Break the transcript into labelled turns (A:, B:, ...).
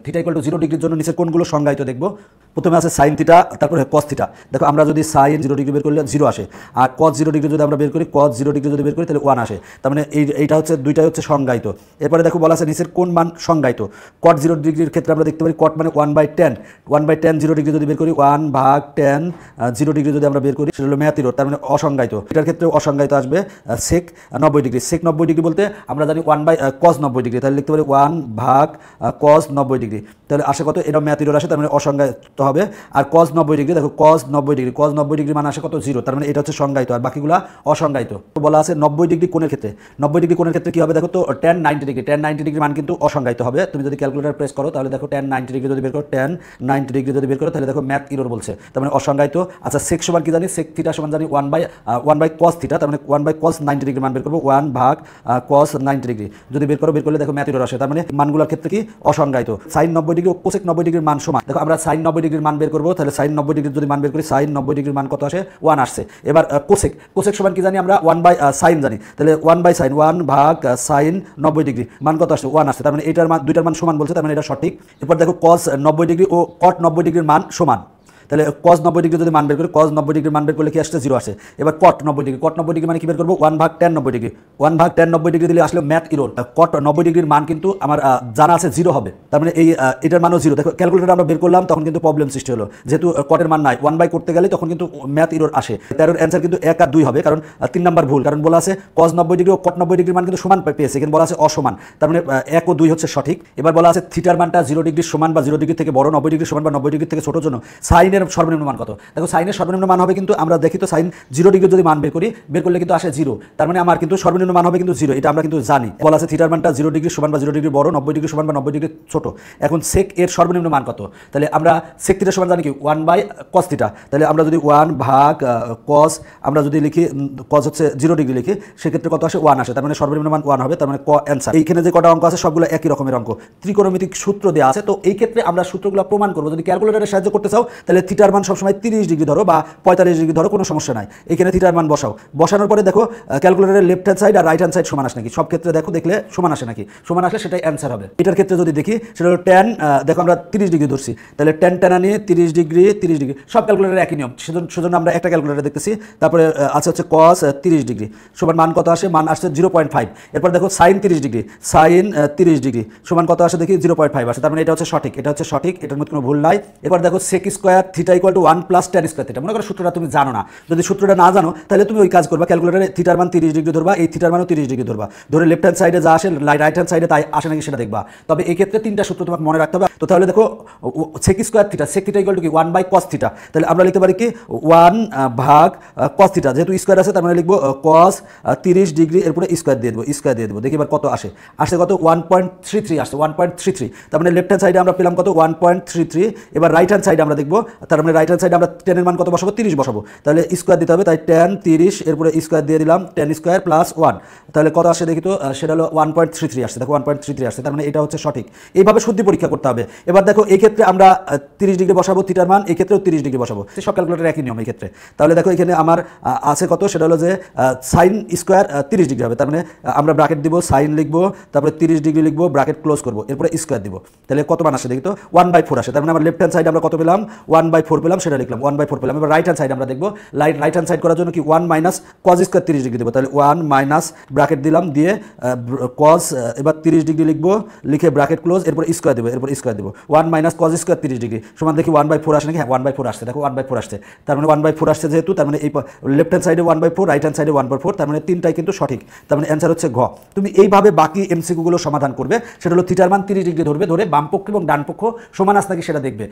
A: Theta equal to 0 ডিগ্রির জন্য নিচের কোণগুলো সংজ্ঞায়িত দেখব। প্রথমে আছে সাইন থিটা, তারপরে কস থিটা। দেখো আমরা যদি সাইন 0 ডিগ্রি বের করলে 0 আসে, আর কস 0 ডিগ্রি যদি আমরা বের করি, কস 0 ডিগ্রি যদি বের করি তাহলে 1 আসে। তার মানে এইটা হচ্ছে দুইটাই হচ্ছে সংজ্ঞায়িত। এরপরে দেখো বলা আছে নিচের কোণ মান সংজ্ঞায়িত। কট 0 ডিগ্রির ক্ষেত্রে আমরা দেখতে পারি কট মানে 1/10, 1/10 0 ডিগ্রি যদি বের করি 1/10 0 ডিগ্রি যদি আমরা বের করি সেটা হলো ম্যাথ ইরোর, তার মানে অসংজ্ঞায়িত। এটার ক্ষেত্রে অসংজ্ঞায়িত আসবে সেক 90 ডিগ্রি। সেক 90 ডিগ্রি বলতে আমরা জানি 1/cos 90 ডিগ্রি, তাহলে লিখতে পারি 1/cos 90 ডিগ্রি। তাহলে আসে কত? এটা ম্যাথ ইরোর আসে, তার মানে অসংজ্ঞায়িত হবে। আর cos 90 ডিগ্রি, দেখো cos 90 ডিগ্রি, cos 90 ডিগ্রি মানে আসে কত? 0, তার মানে এটা হচ্ছে সংজ্ঞায়িত, আর বাকিগুলো অসংজ্ঞায়িত। তো বলা আছে 90 ডিগ্রি কোণের ক্ষেত্রে, 90 ডিগ্রি কোণের ক্ষেত্রে কি হবে দেখো তো? tan 90 ডিগ্রি, tan 90 ডিগ্রি মান কিন্তু অসংজ্ঞায়িত হবে। তুমি যদি ক্যালকুলেটর প্রেস করো তাহলে দেখো tan 90 ডিগ্রি যদি বের করো, tan 90 ডিগ্রি যদি বের করো তাহলে দেখো ম্যাথ ইরোর বলছে, তার মানে অসংজ্ঞায়িত। আচ্ছা সেক সমান কি জানি? সেক থিটা সমান জানি 1/cos থিটা, তার মানে 1/cos 90 ডিগ্রি মান বের করবো, 1/cos 90 ডিগ্রি যদি বের করলে দেখো ম্যাথ ইরোর আসে, তার মানে মানগুলোর ক্ষেত্রে কি অসংজ্ঞায়িত। sin 90 ডিগ্রি ও কোসেক 90 ডিগ্রির মান সমান। দেখো আমরা sin 90 ডিগ্রির মান বের করবো, তাহলে sin 90 ডিগ্রি যদি মান বের করি, sin 90 ডিগ্রির মান কত আসে? 1 আসছে। এবার কোসেক সমান কি জানি? আমরা 1/sin জানি, তাহলে 1/sin 1/sin 90 ডিগ্রি মান কত আসছে? 1 আসছে। তার মানে এটার মান, দুইটার মান সমান বলছে, তার মানে এটা সঠিক। এরপর দেখো cos 90 ডিগ্রি ও cot 90 ডিগ্রির মান সমান, তাহলে cos 90 ডিগ্রি যদি মান বের করি, cos 90 ডিগ্রি মান বের করলে কি আসছে? 0 আসে। এবার cot 90 ডিগ্রি, cot 90 ডিগ্রি মানে কি বের করবো? 1/tan 90 ডিগ্রি, 1/tan 90 ডিগ্রি দিলে আসলে ম্যাথ ইরোর। cot 90 ডিগ্রির মান কিন্তু আমার জানা আছে 0 হবে, তার মানে এটার মানও 0। দেখো ক্যালকুলেটর আমরা বের করলাম তখন কিন্তু প্রবলেম সৃষ্টি হলো, যেহেতু কটের মান নাই, 1/, করতে গেলে তখন কিন্তু ম্যাথ ইরোর আসে। 13 এর অ্যান্সার কিন্তু 1 আর 2 হবে, কারণ 3 নাম্বার ভুল, কারণ বলা আছে cos 90 ডিগ্রি ও cot 90 ডিগ্রির মান কিন্তু সমান পেয়েছে, কিন্তু বলা আছে অসমান, তার মানে 1 ও 2 হচ্ছে সঠিক। এবার বলা আছে থিটার মানটা 0 ডিগ্রি সমান বা 0 ডিগ্রি থেকে বড়, 90 ডিগ্রি সমান বা 90 ডিগ্রি থেকে ছোটোর জন্য সাইনের সর্বনিম্ন মান কত? দেখো সাইনের সর্বনিম্ন মান হবে কিন্তু আমরা দেখি তো সাইন 0 ডিগ্রি যদি মান বের করলে কিন্তু আসে 0, তার মানে আমার কিন্তু সর্বনিম্ন মান হবে কিন্তু 0, এটা আমরা কিন্তু জানি। বলা আছে থিটার মানটা 0 ডিগ্রি সমান বা 0 ডিগ্রি বড়, 90 ডিগ্রি সমান বা 90 ডিগ্রি ছোট। এখন সেক এর সর্বনিম্ন মান কত? তাহলে আমরা সেক থিটা সমান জানি কি? 1/cos থিটা, তাহলে আমরা যদি 1/cos আমরা যদি লিখি, cos হচ্ছে 0 ডিগ্রি লিখি, সেক্ষেত্রে কত আসে? 1 আসে, তার মানে সর্বনিম্ন মান 1 হবে, তার মানে ক অ্যান্সার। এইখানে যে কটা অঙ্ক আছে সবগুলো একই রকমের অঙ্ক, ত্রিকোণমিতিক সূত্র দেওয়া আছে, তো এই ক্ষেত্রে আমরা সূত্রগুলো প্রমাণ করবো। যদি ক্যালকুলেটরের সাহায্য করতে চাও তাহলে থিটার মান সবসময় 30 ডিগ্রি ধরো বা 45 ডিগ্রি ধরো, কোনো সমস্যা নাই। এখানে থিটার মান বসানোর পরে দেখো ক্যালকুলেটরের লেফট হ্যান্ড সাইড আর রাইট হ্যান্ড সাইড সমান আসে নাকি, সব ক্ষেত্রে দেখো দেখলে সমান আসে নাকি, সমান আসলে সেটাই অ্যান্সার হবে। এটার ক্ষেত্রে যদি দেখি সেটা হলো tan, দেখো আমরা 30 ডিগ্রি ধরছি, তাহলে tan টানা নিয়ে 30 ডিগ্রি সব ক্যালকুলেটরের একই নিয়ম, সেজন্য আমরা একটা ক্যালকুলেটর দেখতেছি। তারপরে আছে হচ্ছে cos 30 ডিগ্রি সমান মান কত আসে? মান আসছে 0.5। এরপর দেখো sin 30 ডিগ্রি, sin 30 ডিগ্রি সমান কত আসে দেখি? 0.5 আসে, তার মানে এটা হচ্ছে সঠিক, এটার মধ্যে কোনো ভুল নাই। এবার দেখো sec square theta equal to 1 + tan square theta. মনে করো সূত্রটা তুমি জানো না, যদি সূত্রটা না জানো তাহলে তুমি ওই কাজ করবা, ক্যালকুলেটরে থিটার মান 30 ডিগ্রি ধরবা, এই থিটার মানও 30 ডিগ্রি ধরবা, ধরে লেফট হ্যান্ড সাইডে যা আসে রাইট হ্যান্ড সাইডে তাই আসে নাকি সেটা দেখবা। তবে এই ক্ষেত্রে 3টা সূত্র তোমাকে মনে রাখতে হবে। তো তাহলে দেখো sec square theta, sec theta equal to কি? 1/cos থিটা, তাহলে আমরা লিখতে পারি কি 1/cos থিটা, যেহেতু স্কয়ার আছে তার মানে লিখবো cos 30 ডিগ্রি, এরপরে স্কয়ার দিয়ে দেবো, দেখি এবার কত আসে কত? 1.33 আসছে, 1.33, তার মানে লেফট হ্যান্ড সাইডে আমরা পেলাম কত? 1.33। এবার রাইট হ্যান্ড সাইডে আমরা দেখবো, তার মানে রাইট হ্যান্ড সাইডে আমরা tan এর মান কত বসাবো? 30 বসাবো, তাহলে স্কয়ার দিতে হবে, তাই tan 30 এরপরে স্কয়ার দিয়ে দিলাম, tan স্কয়ার প্লাস 1, তাহলে কত আসে দেখি তো? সেটা হলো 1.33 আসছে, দেখো 1.33 আসছে, তার মানে এটা হচ্ছে সঠিক। এইভাবে শুদ্ধি পরীক্ষা করতে হবে। এবার দেখো এই ক্ষেত্রে আমরা 30 ডিগ্রি বসাবো থিটার মান, এই ক্ষেত্রেও 30 ডিগ্রি বসাবো, সব ক্যালকুলেটর একই নিয়ম এই ক্ষেত্রে। তাহলে দেখো এখানে আমার আছে কত? সেটা হলো যে sin স্কয়ার 30 ডিগ্রি হবে, তার মানে আমরা ব্র্যাকেট দিব, sin লিখবো, তারপরে 30 ডিগ্রি লিখবো, ব্র্যাকেট ক্লোজ করবো, এরপরে স্কয়ার দিব, তাহলে কত মান আসে দেখি তো? 1/4 আসে, তার মানে আমার লেফট হ্যান্ড সাইড আমরা কত পেলাম? 1/4 পেলাম, সেটা লিখলাম 1/4 পেলাম। এবার রাইট হ্যান্ড সাইড আমরা দেখবো, রাইট হ্যান্ড সাইড করার জন্য কি 1 - cos স্কয়ার 30 ডিগ্রি দেবো, তাহলে 1 - ব্র্যাকেট দিলাম, দিয়ে cos এবার 30 ডিগ্রি লিখবো, লিখে ব্র্যাকেট ক্লোজ, এরপর স্কয়ার দেবো, 1 - cos স্কয়ার 30 ডিগ্রি সমান দেখি 1/4 আসে নাকি? হ্যাঁ 1/4 আসছে, দেখো 1/4 আসছে, তার মানে 1/4 আসছে যেহেতু, তার মানে এই লেফট হ্যান্ড সাইডে 1/4, রাইট হ্যান্ড সাইডে 1/4, তার মানে তিনটাই কিন্তু সঠিক, তার মানে অ্যান্সার হচ্ছে ঘ। তুমি এইভাবে বাকি এমসিকিউগুলো সমাধান করবে, সেটা হলো থিটার মান 30 ডিগ্রি ধরে বাম পক্ষ এবং ডান পক্ষ সমান আসে নাকি সেটা দেখবে।